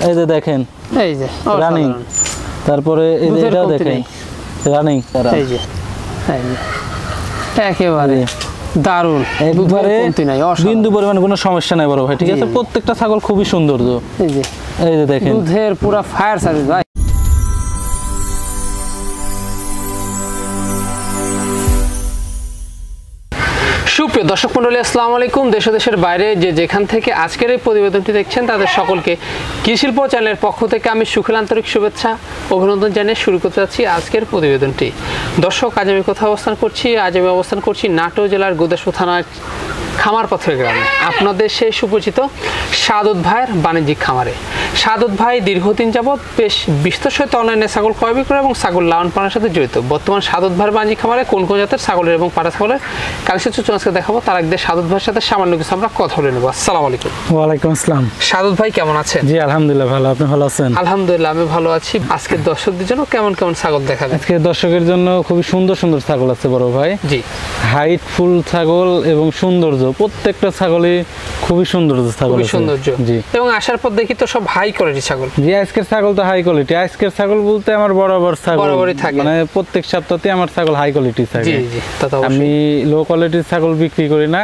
এই যে দেখেন, এই যে রানিং। তারপরে এই যে এটাও দেখেন রানিং, এই যে একেবারে দারুণ, একবারে বিন্দু পরিমাণ কোনো সমস্যা নাই বড় ভাই, ঠিক আছে। প্রত্যেকটা ছাগল খুবই সৌন্দর্য। এই যে দেখেন দুধের পুরো ফায়ার সার্ভিস ভাই। সুপ্রিয় দর্শক মণ্ডলী, আসসালামু আলাইকুম। দেশ ও দেশের বাইরে যে যেখান থেকে আজকের এই প্রতিবেদনটি দেখছেন তাদের সকলকে কৃষিশিল্প চ্যানেলের পক্ষ থেকে আমি সুখের আন্তরিক শুভেচ্ছা অভিনন্দন জানিয়ে শুরু করতে যাচ্ছি আজকের প্রতিবেদনটি। দর্শক, আজ আমি কোথাও অবস্থান করছি নাটোর জেলার গোদাসপুর থানার খামারপথের গ্রামে, আপনাদের সেই সুপরিচিত সাদত ভাইয়ের বাণিজ্যিক খামারে। সাদত ভাই দীর্ঘদিন যাবৎ বেশ বিস্তর সহিত অনলাইনে ছাগল ক্রয় বিক্রয় এবং ছাগল লালন পালনের সাথে জড়িত। বর্তমান সাদত ভাইয়ের বাণিজ্যিক খামারে কোন কোন জাতের ছাগলের এবং পাড়া ছাগলের কালেকশন আজকে দেখাবো, তার আগে সাদত ভাইয়ের সাথে সামান্য কিছু আমরা কথা বলে নেবো। আসসালামু আলাইকুম। ওয়ালাইকুম আসসালাম। সাদত ভাই কেমন আছেন? জি আলহামদুলিল্লাহ ভালো, আপনি ভালো আছেন? আলহামদুলিল্লাহ আমি ভালো আছি। আজকে দর্শকদের জন্য কেমন কেমন ছাগল দেখাবেন? আজকে দর্শকের জন্য খুবই সুন্দর সুন্দর ছাগল আছে বড় ভাই। জি, হাইট ফুল ছাগল এবং সৌন্দর্য, প্রত্যেকটা ছাগলই খুবই সৌন্দর্য ছাগল, খুবই সৌন্দর্য। জি, এবং আসার পর দেখি তো সব হাই কোয়ালিটি ছাগল। জি, আজকের ছাগল তো হাই কোয়ালিটি। আজকের ছাগল বলতে আমার বরাবর ছাগল বরাবরই থাকে, মানে প্রত্যেক সপ্তাহে আমার ছাগল হাই কোয়ালিটি থাকে। জি জি, তা তো অবশ্যই। আমি লো কোয়ালিটির ছাগল বিক্রি করি না,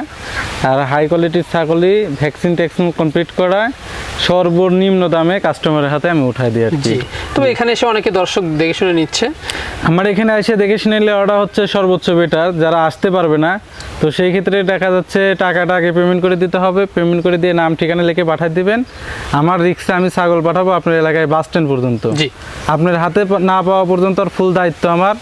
আর হাই কোয়ালিটির ছাগলই ভ্যাকসিন ট্যাক্সিন কমপ্লিট করা সর্বনিম্ন দামে কাস্টমারের হাতে আমি উঠাই দিই আর কি। তবে এখানে এসে অনেকে দর্শক দেখে শুনে নিচ্ছে। আমার এখানে এসে দেখে শুনে নিলে ওটা হচ্ছে সর্বোচ্চ বেটার। যারা আসতে পারবে না তো সেই ক্ষেত্রে দেখা যাচ্ছে টাকাটা আগে পেমেন্ট করে দিতে হবে, পেমেন্ট করে দিয়ে নাম ঠিকানা লিখে পাঠিয়ে দিবেন। আমার রিক্সা আমি ছাগল পাঠাবো আপনার এলাকায় বাস স্ট্যান্ড পর্যন্ত। আপনার হাতে না পাওয়া পর্যন্ত আর ফুল দায়িত্ব আমার।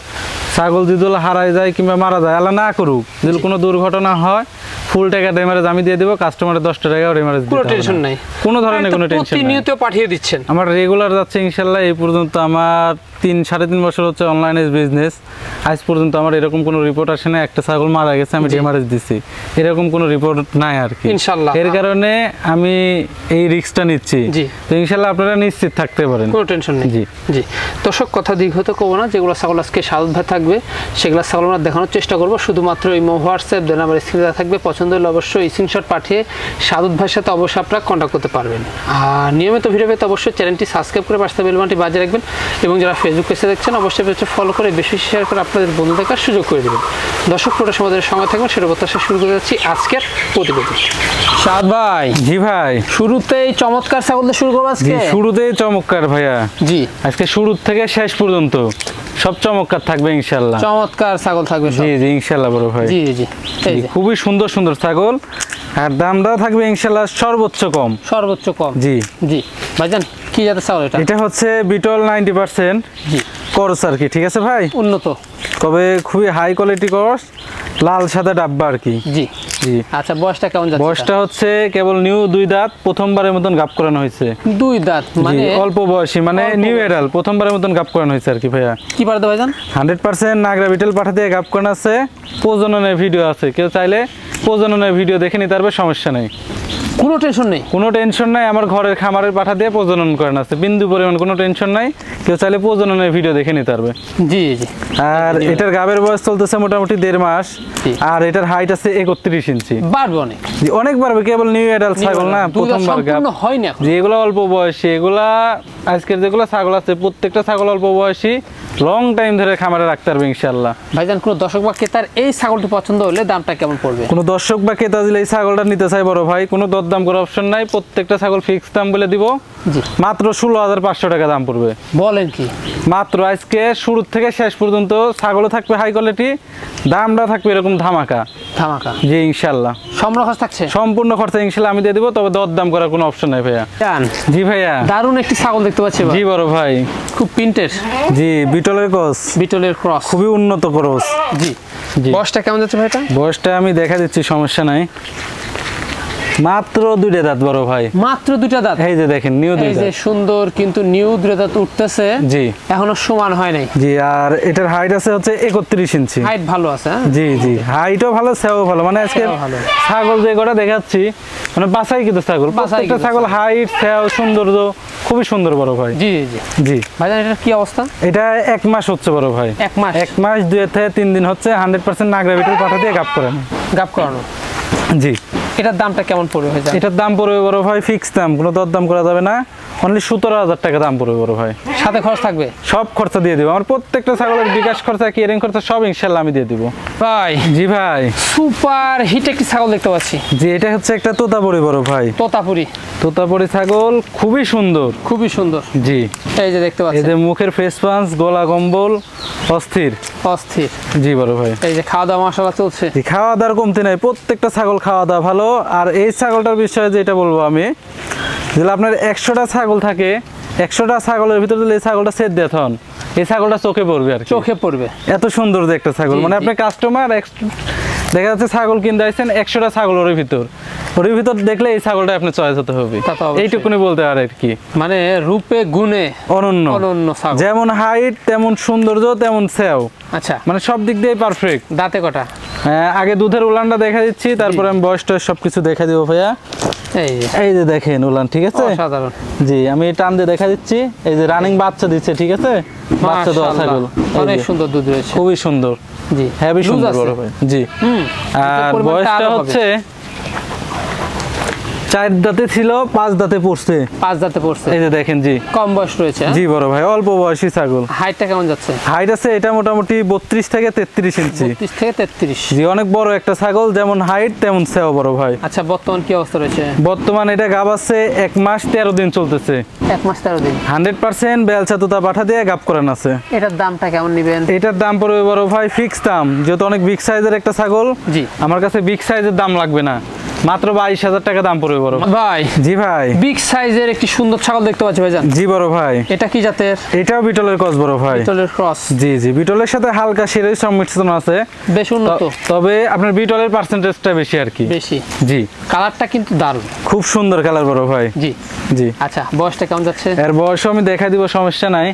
ছাগল যদি হারাই যায় কিংবা মারা যায়, আল্লাহ না করুক, যদি কোনো দুর্ঘটনা হয় ফুল টাকা ড্যামারেজ আমি দিয়ে দিব, কাস্টমারের 10 টাকা ড্যামারেজ দিতে হবে। কোনো টেনশন নাই, কোনো ধরনের কোনো টেনশন নাই। প্রতিনিয়ত পাঠিয়ে দিচ্ছেন। আমার রেগুলার যাচ্ছে ইনশাআল্লাহ। এই পর্যন্ত আমার 3-3.5 বছর হচ্ছে অনলাইনে বিজনেস। আজ পর্যন্ত আমার এরকম কোনো রিপোর্ট আসে না একটা ছাগল মারা গেছে আমি ড্যামারেজ দিছি, এরকম কোনো রিপোর্ট নাই আর কি ইনশাআল্লাহ। এর কারণে আমি এই রিস্কটা নিচ্ছি। তো ইনশাআল্লাহ আপনারা নিশ্চিত থাকতে পারেন, কোনো টেনশন নেই। জি জি, দর্শক কথা দীর্ঘত করবো না। যেগুলো ছাগল আজকে সাদত ভাই থাকবে সেগুলো ছাগল আমরা দেখানোর চেষ্টা করবো। শুধুমাত্র এই হোয়াটসঅ্যাপ দেন আমার স্ক্রিনে থাকবে, পছন্দ হলে অবশ্যই স্ক্রিনশট পাঠিয়ে সাদত ভাইয়ের সাথে অবশ্যই আপনারা কন্ট্যাক্ট করতে পারবেন। আর নিয়মিত ভিডিও পেতে অবশ্যই চ্যানেলটি সাবস্ক্রাইব করে পাশে বেল বাটনটি বাজিয়ে রাখবেন, এবং যারা ফেসবুক পেজে দেখছেন অবশ্যই পেজটি ফলো করে বেশি শেয়ার করে আপনাদের বন্ধু দেখার সুযোগ করে দেবেন। দর্শক পুরো সমাজের সঙ্গে থাকবেন, সেটা প্রত্যাশা শুরু করে যাচ্ছি আজকের প্রতিবেদন। সাদ ভাই। জি ভাই, শুরুতেই চমৎকার ছাগল দিয়ে শুরু করবো আজকে। শুরুতেই চমৎকার ভাইয়া। জি, আজকে শুরু থেকে শেষ পর্যন্ত সব চমৎকার থাকবে ইনশাআল্লাহ। চমৎকার ছাগল থাকবে। জি জি ইনশাআল্লাহ বড় ভাই। জি জি, খুবই সুন্দর সুন্দর ছাগল, আর দামটাও থাকবে ইনশাআল্লাহ সর্বোচ্চ কম। সর্বোচ্চ কম। জি জি ভাইজান, কি জাতের ছাগল এটা? এটা হচ্ছে বিটল 90% জি করস আর কি, ঠিক আছে ভাই, উন্নত, তবে খুবই হাই কোয়ালিটি করস, লাল সাদা ডাব্বা আর কি। জি জি। আচ্ছা, বয়সটা কেমন যাচ্ছে? বয়সটা হচ্ছে কেবল নিউ 2 দাঁত, প্রথমবারের মতন গাব করানো হয়েছে। 2 দাঁত মানে অল্প বয়সী, মানে নিউ এডাল, প্রথমবারের মতন গাব করানো হয়েছে আর কি ভাইয়া। কি পারতে ভাইজান? 100% নাগরা বিটল পাঠা দিয়ে গাব করানো আছে, প্রজননের ভিডিও আছে, কেউ চাইলে প্রজননের ভিডিও দেখে নিতে পারবে, সমস্যা নেই। কোনো টেনশন নেই? কোনো টেনশন নাই। আমার ঘরের খামারের পাঠা দিয়ে প্রজনন করানো আছে, বিন্দু পরিমাণ কোনো টেনশন নাই, কেউ চাইলে প্রজননের ভিডিও দেখে নিতে পারবে। জি জি। আর এটার গাবের বয়স চলতেছে মোটামুটি 1.5 মাস, আর এটার হাইট আছে 31 ইঞ্চি। বাড়বে অনেক, অনেক বাড়বে, কেবল নিউ অ্যাডাল্ট ছাগল না, প্রথমবার গাব হয় না। যেগুলো অল্প বয়সী, এগুলা আজকের যেগুলো ছাগল আছে প্রত্যেকটা ছাগল অল্প বয়সী, লং টাইম ধরে খামারে রাখতে পারবে ইনশাআল্লাহ। ভাইজান, কোনো দর্শক বা ক্রেতার এই ছাগলটি পছন্দ হলে দামটা কেমন পড়বে? কোনো দর্শক বা ক্রেতা দিলে এই ছাগলটা নিতে চাই বড় ভাই, কোনো দরদাম করার অপশন নাই, প্রত্যেকটা ছাগল ফিক্স দাম বলে দিব। জি, মাত্র 16,500 টাকা দাম পড়বে। বলেন কি? মাত্র আজকে শুরু থেকে শেষ পর্যন্ত ছাগলও থাকবে হাই কোয়ালিটি, দামটা থাকবে এরকম ধামাকা ধামাকা। জি ইনশাআল্লাহ, সম্পূর্ণ খরচ থাকছে? সম্পূর্ণ খরচা ইনশাআল্লাহ আমি দিয়ে দিব, তবে দরদাম করার কোনো অপশন নাই ভাইয়া। জি ভাইয়া, দারুণ একটি ছাগল দেখতে পাচ্ছি। জি বড় ভাই, খুব প্রিন্টের। জি বিটলের ক্রস, বিটলের ক্রস, খুবই উন্নত ক্রস। জি জি। বয়সটা কেমন যাচ্ছে ভাই এটা? বয়সটা আমি দেখা দিচ্ছি, সমস্যা নাই। মাত্র 2 দাঁত বড় ভাই, মাত্র 2 দাঁত। এই যে দেখেন নিউ 2 দাঁত, এই যে সুন্দর, কিন্তু নিউ 2 দাঁত উঠতেছে। জি, এখনো সমান হয় নাই। জি, আর এটার হাইট আছে হচ্ছে 31 ইঞ্চি। হাইট ভালো আছে। জি জি, হাইটও ভালো, সেও ভালো, মানে আজকে ছাগল যে কটা দেখাচ্ছি মানে বাছাই কিন্তু ছাগল, প্রত্যেকটা ছাগল হাইট সেও সৌন্দর্য খুবই সুন্দর বড় ভাই। জি জি জি। ভাইজান এটার কি অবস্থা? এটা 1 মাস হচ্ছে বড় ভাই। 1 মাস 2 থেকে 3 দিন হচ্ছে, 100% নাগরা বিটল পাঠা দিয়ে গাব করানো। জি। এটার দামটা কেমন পড়বে ভাই? এটার দাম পড়বে বড় ভাই ফিক্স দাম, কোনো দরদাম করা যাবে না, অনলি 17,000 টাকা দাম পড়বে বড় ভাই। সাথে খরচ থাকবে? সব খরচা দিয়ে দেবো, আমার প্রত্যেকটা ছাগলের বিকাশ খরচা কেয়ারিং খরচা সব ইনশাল্লাহ আমি দিয়ে দিব ভাই। জি ভাই, সুপার হিট একটি ছাগল দেখতে পাচ্ছি। জি এটা হচ্ছে একটা তোতাপুরি বড় ভাই। তোতাপুরি, তোতাপুরি ছাগল খুবই সুন্দর, খুবই সুন্দর। জি এই যে দেখতে এই পাচ্ছেন, যে মুখের ফেস পাঞ্চ, গলা কম্বল অস্থির। অস্থির। জি বড় ভাই, এই যে খাওয়া দাওয়া মাশাআল্লাহ চলছে। জি খাওয়া দাওয়ার কমতি নাই, প্রত্যেকটা ছাগল খাওয়া দাওয়া ভালো। আর এই ছাগলটার বিষয়ে যেটা বলবো আমি, যে আপনার 100টা ছাগল থাকে, 100টা ছাগলের ভিতরে যদি এই ছাগলটা সেট দেয় তখন এই ছাগলটা চোখে পড়বে আর কি। চোখে পড়বে, এত সুন্দর যে একটা ছাগল। মানে আপনি কাস্টমার দেখা যাচ্ছে ছাগল কিনতে আসছেন 100টা ছাগল ওর ভিতর দেখলে এই ছাগলটা আপনি চয়েস হতে হবে, এইটুকুনি বলতে পারে আর কি। মানে রূপে গুণে অনন্য, অনন্য ছাগল। যেমন হাইট তেমন সৌন্দর্য তেমন সেও, আচ্ছা মানে সব দিক দিয়ে পারফেক্ট। দাঁতে কটা? আগে দুধের উলানটা দেখা দিচ্ছি, তারপরে আমি বয়সটা সবকিছু দেখা দিব ভাইয়া। এই যে দেখেন উলান, ঠিক আছে? সাধারণ। জি আমি টান দিয়ে দেখা দিচ্ছি, এই যে রানিং বাচ্চা দিচ্ছে, ঠিক আছে? বাচ্চা দেওয়া ছাগল, অনেক সুন্দর দুধ রয়েছে, খুবই সুন্দর। জি হেভি সুন্দর বড় ভাই। জি আর বয়সটা হচ্ছে 4 দাঁতে ছিল, 5 দাঁতে পড়ছে। 5 দাঁতে পড়ছে, এই যে দেখেন। জি কম বয়স রয়েছে। জি বড় ভাই, অল্প বয়সী ছাগল। হাইটটা কেমন যাচ্ছে? হাইট আছে এটা মোটামুটি 32 থেকে 33 ইঞ্চি। 32 থেকে 33। জি অনেক বড় একটা ছাগল, যেমন হাইট তেমন সেও বড় ভাই। আচ্ছা বর্তমান কি অবস্থা রয়েছে? বর্তমান এটা গাব আছে 1 মাস 13 দিন চলতেছে। 1 মাস 13 দিন 100% বেলচা তোতা পাঠা দিয়ে গাব করান আছে। এটার দামটা কেমন নেবেন? এটার দাম পড়বে বড় ভাই ফিক্স দাম, যেহেতু অনেক বিগ সাইজের একটা ছাগল। জি আমার কাছে বিগ সাইজের দাম লাগবে না, মাত্র 22,000 টাকা দাম পড়বে বড় ভাই। জি ভাই, বিগ সাইজের একটি সুন্দর ছাগল দেখতে পাচ্ছি ভাইজান। জি বড় ভাই। এটা কি জাতের? এটাও বিটলের ক্রস বড় ভাই। বিটলের ক্রস। জি জি বিটলের সাথে হালকা শিরোই সংমিশ্রণ আছে, বেশ উন্নত। তবে আপনার বিটলের পার্সেন্টেজটা বেশি আর কি। বেশি। জি কালারটা কিন্তু দারুণ, খুব সুন্দর কালার বড় ভাই। জি জি আচ্ছা বয়সটা কেমন যাচ্ছে? এর বয়সও আমি দেখা দিব, সমস্যা নাই।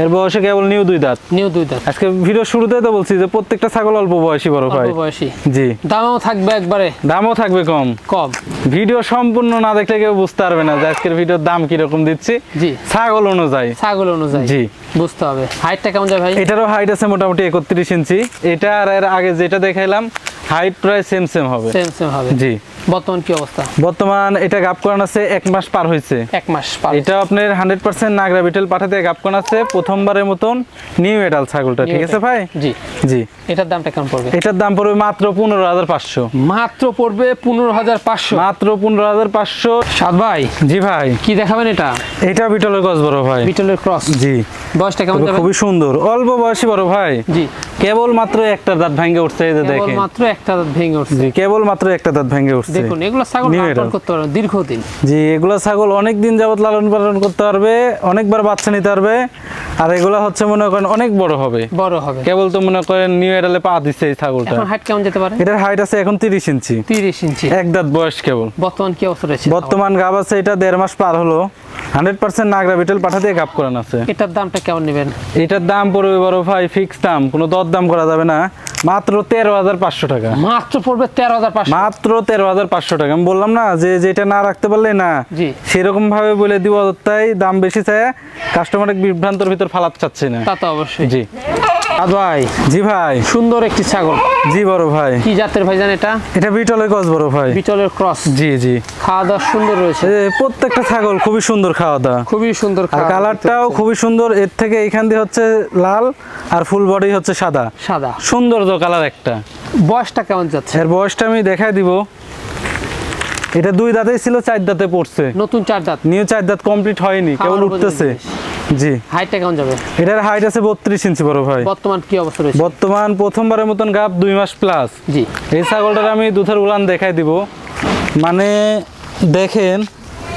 এর বয়সে কেবল নিউ 2 দাঁত। নিউ 2 দাঁত। আজকে ভিডিও শুরুতেই তো বলছি যে প্রত্যেকটা ছাগল অল্প বয়সী বড় ভাই। অল্প বয়সী। জি দামও থাকবে একবারে? দামও থাকবে কম। কম। ভিডিও সম্পূর্ণ না দেখলে কেউ বুঝতে পারবে না যে আজকের ভিডিওর দাম কি রকম দিচ্ছি। জি ছাগল অনুযায়ী। ছাগল অনুযায়ী জি বুঝতে হবে। হাইটটা কেমন যায় ভাই? এটারও হাইট আছে মোটামুটি 31 ইঞ্চি। এটা আর এর আগে যেটা দেখাইলাম হাইট প্রায় সেম হবে। সেম হবে। জি বর্তমান কি অবস্থা? বর্তমান এটা গাব করান আছে 1 মাস পার হয়েছে। 1 মাস পার। এটা আপনার 100% নাগরা বিটল পাঠাতে গাব করান আছে, প্রথমবারের মতন নিউ এডাল ছাগলটা, ঠিক আছে ভাই? জি জি এটার দামটা কেমন পড়বে? এটার দাম পড়বে মাত্র 15,500। মাত্র পড়বে 15,500। মাত্র 15,500। সাদ ভাই। জি ভাই। কি দেখাবেন এটা? এটা বিটলের ক্রস বড় ভাই। বিটলের ক্রস। জি বয়সটা কেমন যাবে? খুবই সুন্দর, অল্প বয়সী বড় ভাই। জি কেবল মাত্র একটা দাঁত ভেঙে উঠছে, এই যে দেখেন। কেবল মাত্র একটা দাঁত ভেঙে উঠছে। জি কেবল মাত্র একটা দাঁত ভেঙে উঠছে। দেখুন এগুলো ছাগল লালন করতে পারবে দীর্ঘদিন। জি এগুলা ছাগল অনেক দিন যাবত লালন পালন করতে পারবে, অনেকবার বাচ্চা নিতে পারবে। আর এগুলা হচ্ছে মনে করেন অনেক বড় হবে। বড় হবে। কেবল তো মনে করেন নিউ এডালে পা দিচ্ছে এই ছাগলটা। এখন হাইট কেমন যেতে পারে? এটার হাইট আছে এখন 30 ইঞ্চি। 30 ইঞ্চি। এক দাঁত বয়স কেবল। বর্তমান কি অবস্থা রয়েছে? বর্তমান গাব আছে এটা 1.5 মাস পার হলো, 100% নাগরা বিটল পাঠা দিয়ে গাব করান আছে। এটার দামটা কেমন নেবেন? এটার দাম পড়বে বড় ভাই ফিক্স দাম, কোনো দর দাম করা যাবে না, মাত্র 13,500 টাকা। মাত্র পড়বে 13,500। মাত্র 13,500 টাকা। আমি বললাম না যে যেটা না রাখতে পারলে না, জি সেরকম ভাবে বলে দিব, তাই দাম বেশি চায়, কাস্টমারের বিভ্রান্তর ভিতর ফালাতে চাচ্ছে না। তা তো অবশ্যই। জি ভাই। জি ভাই। সুন্দর একটি ছাগল। জি বড় ভাই। কি জাতের ভাইজান এটা? এটা বিটলের ক্রস বড় ভাই। বিটলের ক্রস। জি জি খাওয়া দাওয়া সুন্দর রয়েছে। প্রত্যেকটা ছাগল খুবই সুন্দর খাওয়া দাওয়া, খুবই সুন্দর আর কালারটাও খুবই সুন্দর। এর থেকে এখান দিয়ে হচ্ছে লাল আর ফুল বডি হচ্ছে সাদা। সাদা সৌন্দর্য কালার একটা। বয়সটা কেমন যাচ্ছে? এর বয়সটা আমি দেখাই দিব। এটা 2 দাঁতেই ছিল, 4 দাঁতে পড়ছে। নতুন 4 দাঁত। নিউ 4 দাঁত কমপ্লিট হয়নি, কেবল উঠতেছে। জি হাইটটা কেমন যাবে? এটার হাইট আছে 32 ইঞ্চি বড় ভাই। বর্তমান কি অবস্থা রয়েছে? বর্তমান প্রথমবারের মতন গাব 2 মাস প্লাস। জি এই ছাগলটার আমি দুধের উলান দেখাই দিব, মানে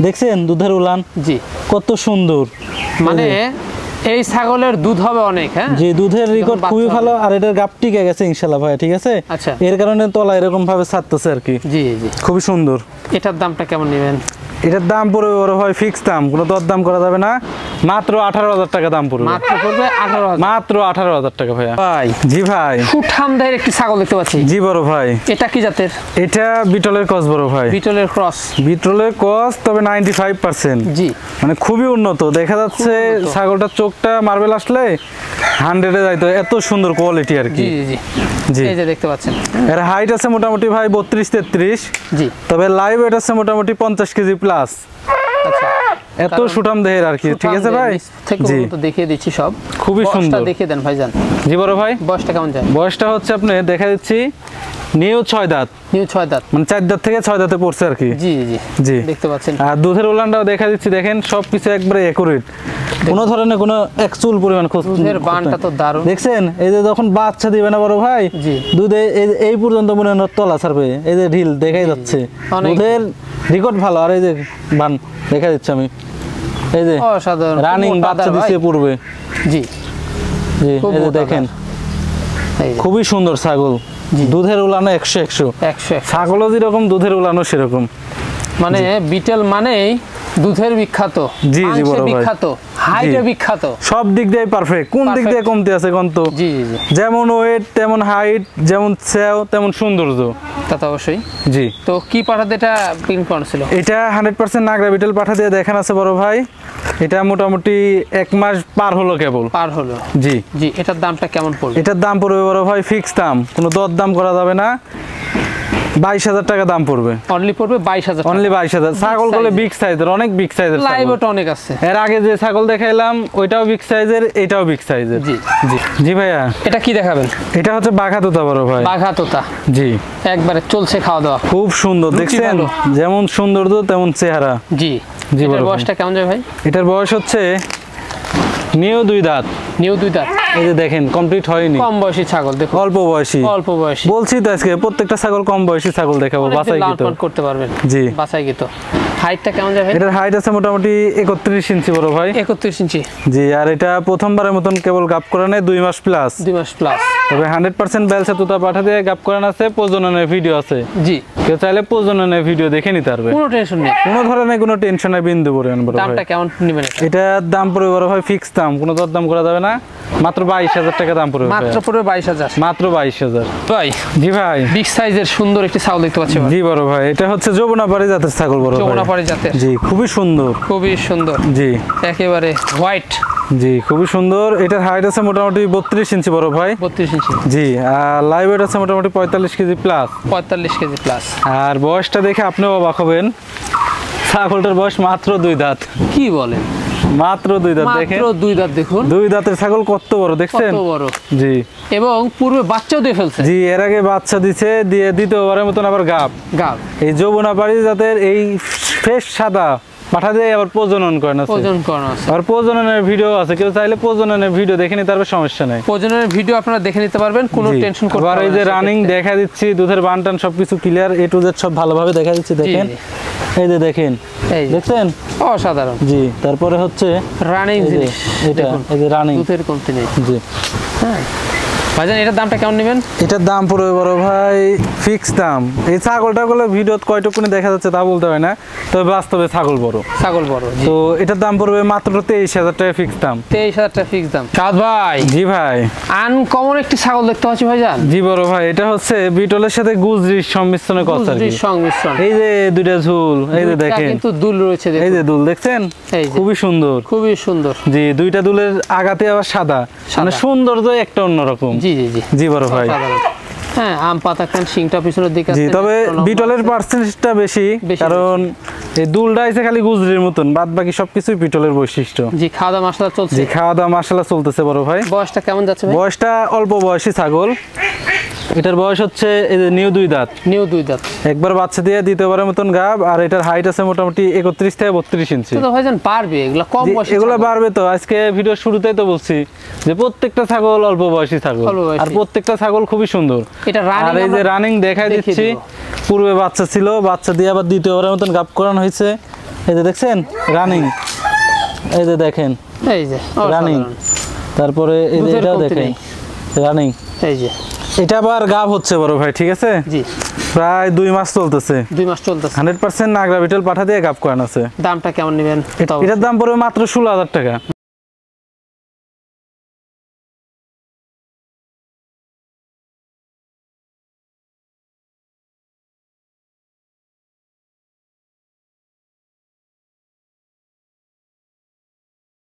দেখছেন দুধের উলান? জি কত সুন্দর, মানে এই ছাগলের দুধ হবে অনেক। হ্যাঁ জি দুধের রেকর্ড খুবই ভালো, আর এটার গাব টিকে গেছে ইনশাআল্লাহ ভাই, ঠিক আছে? আচ্ছা এর কারণে তলা এরকম ভাবে ছাড়তেছে আর কি। জি জি খুবই সুন্দর। এটার দামটা কেমন নেবেন? এটার দাম পড়বে বড় ভাই ফিক্স দাম, কোনো দর দাম করা যাবে না, মাত্র 18,000 টাকা দাম পড়বে। মাত্র পড়বে 18,000। মাত্র 18,000 টাকা ভাইয়া। ভাই জি ভাই। সুঠামদের একটি ছাগল দেখতে পাচ্ছি। জি বড় ভাই। এটা কি জাতের? এটা বিটলের ক্রস বড় ভাই। বিটলের ক্রস। বিটলের ক্রস, তবে 95%। জি মানে খুবই উন্নত, দেখা যাচ্ছে ছাগলটার চোখটা মার্বেল আসলে 100-এ যাইতো, এত সুন্দর কোয়ালিটি আর কি। জি জি জি এই যে দেখতে পাচ্ছেন। এর হাইট আছে মোটামুটি ভাই 32-33। জি তবে লাইভ ওয়েট আছে মোটামুটি 50 কেজি প্লাস। আচ্ছা এত কারণ সুঠাম দেহের আর কি, ঠিক আছে ভাই? জি, তো দেখিয়ে দিচ্ছি সব, খুবই সুন্দর। দেখিয়ে দেন ভাইজান। জি বড় ভাই, বয়সটা কেমন যায়? বয়সটা হচ্ছে আপনি দেখা দিচ্ছি নিউ 6 দাঁত, নিউ 6 দাঁত, মানে 4 দাঁত থেকে 6 দাঁতে পড়ছে আর কি। জি জি জি, দেখতে পাচ্ছেন। আর দুধের উলানটাও দেখা দিচ্ছি, দেখেন সবকিছু একবারে একুরেট, কোনো ধরনের কোনো এক চুল পরিমাণ খোঁজ। দুধের বানটা তো দারুণ দেখছেন, এই যে যখন বাচ্চা দিবে না বড় ভাই, জি, দুধে এই পর্যন্ত মনে হয় তলা ছাড়বে, এই যে ঢিল দেখাই যাচ্ছে, দুধের রেকর্ড ভালো। আর এই যে বান দেখা দিচ্ছে আমি, এই যে অসাধারণ রানিং বাচ্চা দিচ্ছে পূর্বে। জি জি, এই যে দেখেন এই যে খুবই সুন্দর ছাগল, দুধের উলানো 100 ছাগলও যেরকম দুধের উলানো সেরকম। মানে বিটেল মানেই দুধের বিখ্যাত, জি জি বড় ভাই, বিখ্যাত, হাইটে বিখ্যাত, সব দিক দিয়ে পারফেক্ট। কোন দিক দিয়ে কমতি আছে কোন? তো জি জি, যেমন ওয়েট তেমন হাইট, যেমন সেও তেমন সৌন্দর্য। তা তো অবশ্যই। জি, তো কি পাঠাতে এটা প্রিন্ট করা ছিল? এটা 100% নাগরা বিটেল পাঠা দিয়ে দেখেন আছে বড় ভাই। এটা মোটামুটি 1 মাস পার হলো কেবল। পার হলো, জি জি। এটার দামটা কেমন পড়বে? এটার দাম পড়বে বড় ভাই ফিক্স দাম, কোনো দর দাম করা যাবে না, 22,000 টাকা দাম পড়বে। অনলি পড়বে 22,000, অনলি 22,000। ছাগল গুলো বিগ সাইজের, অনেক বিগ সাইজের, লাইভটা অনেক আছে। এর আগে যে ছাগল দেখাইলাম ওইটাও বিগ সাইজের, এটাও বিগ সাইজের। জি জি জি ভাইয়া, এটা কি দেখাবেন? এটা হচ্ছে বাঘা তোতা বড় ভাই। বাঘা তোতা, জি, একবারে চলছে খাওয়া দাওয়া, খুব সুন্দর। দেখছেন যেমন সৌন্দর্য তেমন চেহারা। জি জি। এটার বয়সটা কেমন যায় ভাই? এটার বয়স হচ্ছে নিউ 2 দাঁত। নিউ 2 দাঁত, এই যে দেখেন কমপ্লিট হয়নি, কম বয়সী ছাগল, দেখো অল্প বয়সী। অল্প বয়সী বলছি তো আজকে প্রত্যেকটা ছাগল কম বয়সী ছাগল দেখাবো, বাছাই কি তো করতে পারবেন। জি, বাছাই কি তো। হাইটটা কেমন যায় ভাই? এটার হাইট আছে মোটামুটি 31 ইঞ্চি বড় ভাই। 31 ইঞ্চি, জি। আর এটা প্রথমবারের মতন কেবল গাপ করানো 2 মাস প্লাস। 2 মাস প্লাস। তবে 100% বেলসা তোতা পাঠা দিয়ে গাপ করানো আছে, প্রজননের ভিডিও আছে। জি, কেউ চাইলে প্রজননের ভিডিও দেখে নিতে পারবে, কোনো টেনশন নেই, কোনো ধরনের কোনো টেনশনের বিন্দু পড়বে না বড় ভাই। দামটা কেমন নেবেন? এটার দাম পড়বে বড় ভাই ফিক্স দাম, কোনো দর দাম করা যাবে না, মাত্র 22,000 টাকা দাম পড়বে। মাত্র পড়বে 22,000, মাত্র 22,000। ভাই জি ভাই, বিগ সাইজের সুন্দর একটি ছাগল দেখতে পাচ্ছি। জি বড় ভাই, এটা হচ্ছে যমুনাপাড়ি জাতের ছাগল বড় ভাই। যমুনাপাড়ি জাতের, জি, খুবই সুন্দর, খুবই সুন্দর। জি, একেবারে হোয়াইট। জি, খুবই সুন্দর। এটার হাইট আছে মোটামুটি 32 ইঞ্চি বড় ভাই। 32 ইঞ্চি, জি। আর লাইভ ওয়েট আছে মোটামুটি 45 কেজি প্লাস। 45 KG plus. আর বয়সটা দেখে আপনিও অবাক হবেন, ছাগলটার বয়স মাত্র 2 দাঁত। কি বলেন? মাত্র 2 দাঁত, দেখেন মাত্র 2 দাঁত, দেখুন 2 দাঁতের ছাগল কত বড় দেখছেন? কত বড়। জি, এবং পূর্বে বাচ্চাও দিয়ে ফেলছে। জি, এর আগে বাচ্চা দিছে, দিয়ে দ্বিতীয়বারের মতন আবার গাব। এই যমুনাপাড়ি জাতের এই ফ্রেশ সাদা পাঠা দিয়ে আবার প্রজনন করেন আছে, প্রজনন করানো আছে, আর প্রজননের ভিডিও আছে, কেউ চাইলে প্রজননের ভিডিও দেখে নিতে পারবে, সমস্যা নাই। প্রজননের ভিডিও আপনারা দেখে নিতে পারবেন, কোনো টেনশন করতে হবে না। আর এই যে রানিং দেখা দিচ্ছি, দুধের বানটান সবকিছু ক্লিয়ার, এ টু জেড সব ভালোভাবে দেখা দিচ্ছি, দেখেন এই যে দেখেন, দেখছেন অসাধারণ। জি। তারপরে হচ্ছে রানিং জিনিস, এটা এই যে রানিং, দুধের কমতি নেই। জি। হ্যাঁ ভাইজান, এটার দামটা কেমন নেবেন? এটার দাম পড়বে বড় ভাই ফিক্স দাম। এই ছাগলটা গুলো ভিডিওতে কয়টুকুনি দেখা যাচ্ছে তা বলতে হয় না, তবে বাস্তবে ছাগল বড়, ছাগল বড়। তো এটার দাম পড়বে মাত্র 23,000 টাকা ফিক্স দাম। 23,000 টাকা ফিক্স দাম। সাদ ভাই, জি ভাই, আনকমন একটি ছাগল দেখতে পাচ্ছি ভাইজান। জি বড় ভাই, এটা হচ্ছে বিটলের সাথে গুজরির সংমিশ্রণে কথা, গুজরির সংমিশ্রণ। এই যে দুইটা ঝুল, এই যে দেখেন কিন্তু দুল রয়েছে, এই যে দুল দেখছেন, খুবই সুন্দর, খুবই সুন্দর। জি, দুইটা দুলের আগাতে আবার সাদা, মানে সৌন্দর্য একটা অন্যরকম। জি জি জি, জি বড় ভাই। হ্যাঁ, আম পাতা খান, শিংটা পিছনের দিকে আছে। জি, তবে বিটলের পার্সেন্টেজটা বেশি, কারণ এই দুলটা আছে খালি গুজরির মতন, বাদ বাকি সবকিছুই বিটলের বৈশিষ্ট্য। জি, খাওয়া দাওয়া মাশাআল্লাহ চলছে। জি, খাওয়া দাওয়া মাশাআল্লাহ চলতেছে বড় ভাই। বয়সটা কেমন যাচ্ছে ভাই? বয়সটা অল্প বয়সী ছাগল, এটার বয়স হচ্ছে এই যে নিউ 2 দাঁত। নিউ 2 দাঁত, একবার বাচ্চা দিয়ে দ্বিতীয়বারের মতন গাব। আর এটার হাইট আছে মোটামুটি 31 থেকে 32 ইঞ্চি। তো ভাইজান পারবে এগুলা কম বয়সী? এগুলো বাড়বে তো, আজকে ভিডিও শুরুতেই তো বলছি যে প্রত্যেকটা ছাগল অল্প বয়সী ছাগল, আর প্রত্যেকটা ছাগল খুবই সুন্দর। এটা আর এই যে রানিং দেখাই দিচ্ছি, পূর্বে বাচ্চা ছিল, বাচ্চা দিয়ে আবার দ্বিতীয়বারের মতন গাব করানো হয়েছে, এই যে দেখছেন রানিং, এই যে দেখেন এই যে রানিং। তারপরে এই যে এটাও দেখেন রানিং, এই যে এটা আবার গাব হচ্ছে বড় ভাই, ঠিক আছে? জি, প্রায় 2 মাস চলতেছে। 2 মাস চলতেছে। 100% নাগরা বিটল পাঠা দিয়ে গাব করানো আছে। দামটা কেমন নেবেন? এটার দাম পড়বে মাত্র 16,000 টাকা।